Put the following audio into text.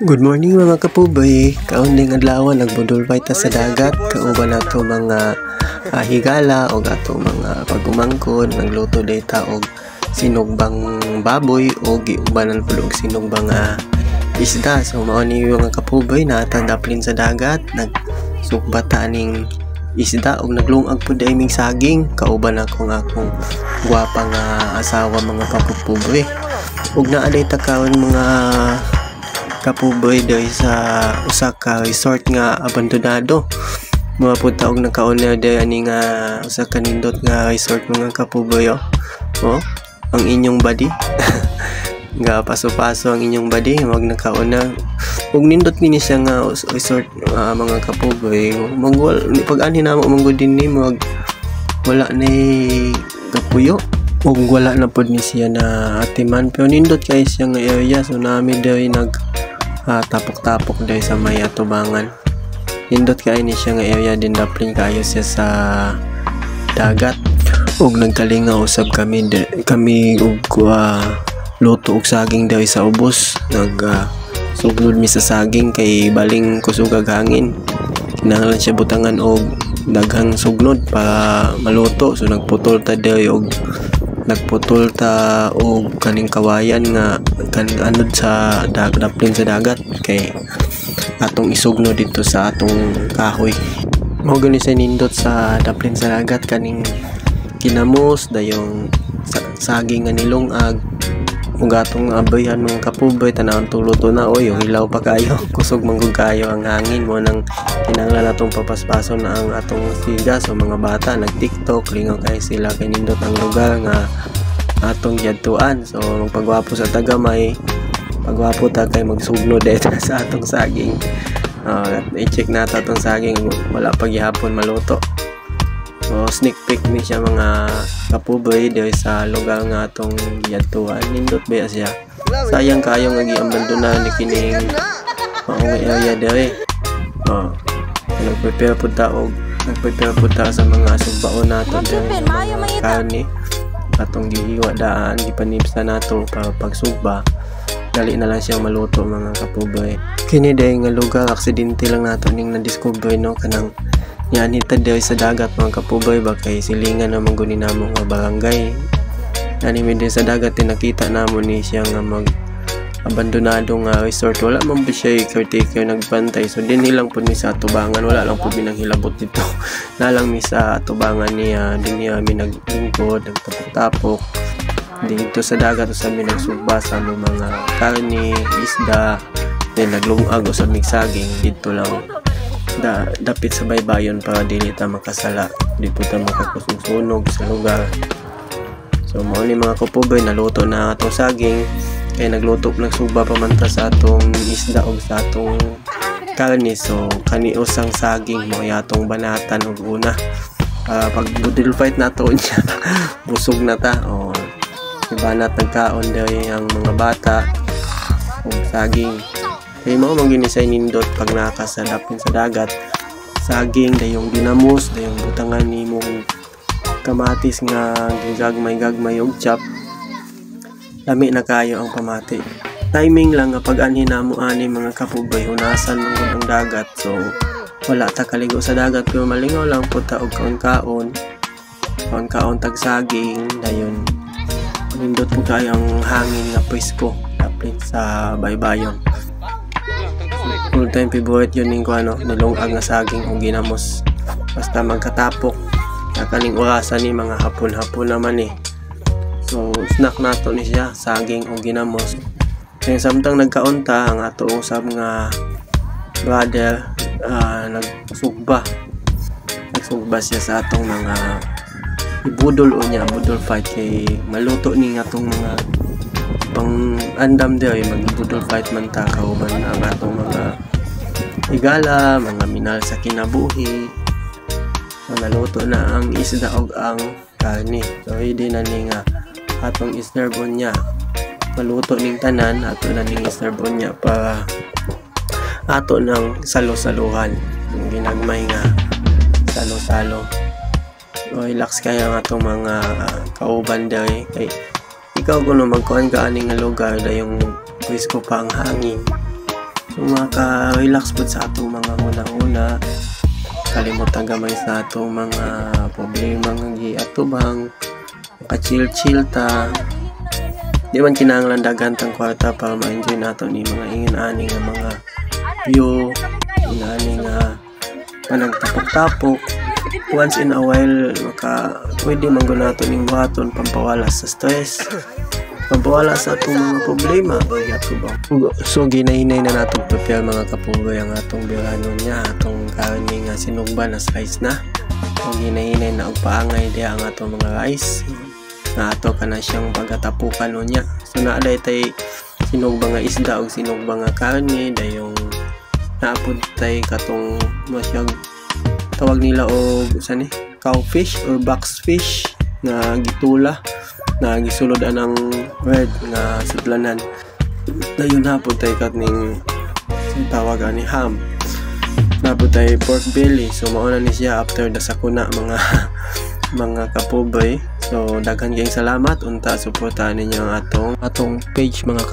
Good morning mga kapubay. Kaunding adlaw nagbudol ta sa dagat. Kauban nato mga higala o ato mga pagumangkod. Nagluto data og sinugbang baboy o giubanan pud og sinugbang isda. So mao ni mga kapubay natandaplin sa dagat. Nagsukbata ning isda og naglungag pud daming saging. Kauban ako nga akong gwapa nga asawa mga kapubay. Ug naa ta karon mga kapubay dahil sa usa ka resort nga abandonado. Mga punta og nakauna dahil ani nga usa ka nindot nga resort mga kapubay ang inyong body nga paso-paso ang inyong body wag nakauna ug nindot nini siya nga resort mga kapubay magwal pag ani namo manggod dinhi mag wala ni kapuyo ug wala na pod ni siya na atiman pero nindot kay siya nga area so nami dahil tapok-tapok dahil sa may atubangan. Nindot kay ni siya nga area din daplin kayo siya sa dagat. Ug nagkalinga usab kami ug luto og saging dahil sa ubos. Suglod mi sa saging kay baling kusog hangin. Kinahanglan siya butangan og daghang sugnod para maluto. So nagputol ta og kaning kawayan nga anod sa daplin sa dagat kay atong isugno dito sa atong kahoy. Mao gani sa nindot sa daplin sa dagat kaning kinamos dayong saging nga nilungag ug atong abayhan mga kapubay tanawon tuluto na yung hilaw pa kayo kusog manggug kayo ang hangin mo nang kinahanglan atong papaspason na ang atong siga. So mga bata nag TikTok lingaw kay sila kay nindot ang lugar nga atong giadtuan. So magpagwapo sa tagamay pagwapo ta kay magsugno dito sa atong saging. I-check nato atong saging wala pa gihapon maluto. So sneak peek ni siya mga kapubay dahil sa lugar nga atong giadtuan. Nindot ba siya? Sayang kayo nga giabandona ni kining maong area dere. Nagprepare pud ta sa mga sugbaon nato dere karne atong gihiwa daan gipanipsa nato para pagsugba dali na lang siyang maluto mga kapubay. Kini dahil nga lugar aksidente lang nato ning na-discover kanang yanita dahil sa dagat mga kapubay ba kay silingan naman gunin namong nga barangay anime din sa dagat nakita namon ni siya nga mag abandonado nga resort. Wala man ba siya caretaker nagbantay so din nilang po mi sa atubangan wala lang po mi naghilabot dito na lang mi sa atubangan niya din niya mi naglingkod nagtapok-tapok dito sa dagat sa mi nagsugba sa mga karne isda then naglungag sa migsaging dito lang dapit sa baybayon para dili ta makasala di po ta makakusunog sa lugar. So mao ni mga kapubay naluto na atong saging kay nagsugba pa man ta sa atong isda o sa atong karne. So kani usang saging mo atong banatan og una pag budil fight nato niya busog na ta ibanat nagkaon dahil ang mga bata og saging kay mao man gini sa nindot pag nakasadapin sa dagat saging dayong dinamos dayong butangan nimong kamatis nga gagmay og chop lami na kayo ang pamati. Timing lang nga pag anhin namo ani mga kapubay hunasan man ang dagat so wala ta kaligo sa dagat pero malingaw lang po ta og kaon tag saging dayon nindot po kayo ang hangin nga presko daplin sa baybayon. Full time favorite yun ning nilungag nga saging o ginamos basta magkatapok nakaning orasan ni mga hapon naman so snack nato ni siya saging o ginamos kaya samtang nagkaunta ang ato usab nga brother nagsugba siya sa atong mga ibudol budol fight kay maluto ni atong mga pang andam dere magbudol fight man ta kauban ang atong mga higala mga minal sa kinabuhi so naluto na ang isda og ang karne so hindi na ni nga atong iserbon niya maluto ning tanan ato na ning iserbon niya para ato ng salo-saluhan yung ginagmay nga salo-salo so relax kaya ang atong mga kauban dere kay ikaw kuno magkuhan ka aning nga lugar dayong presko pa ang hangin So maka-relax po sa atong mga una-una, kalimutan gamay sa atong mga problema nga giatubang, maka-chill ta. Di man kinahanglan daghan tang kwarta para ma-enjoy nato ni mga ingin-ani nga mga view, ingin-ani nga panagtapok-tapok. Once in a while pwede man gud nato ning buhaton pampawala sa stress, pampawala sa atong mga problema. So ginahinay na natong prepare mga kapugoy ang atong birano niya, atong karne nga sinugba na slice na. So ginahinay na og paangay diha ang atong mga rice na ato kana siyang pagatapukan niya. So naaday tay sinugba nga isda og sinugba nga karne dayong naapod tay katong masyag tawag nila og sani cowfish or boxfish nga gitula na gisulod anang red nga sudlanan. Dayon hapon tay katning tawag ani ham. Napod tay pork belly. So mauna ni siya after da sakuna mga kapuboy. So daghan kayong salamat unta suportahan ninyo ang atong page mga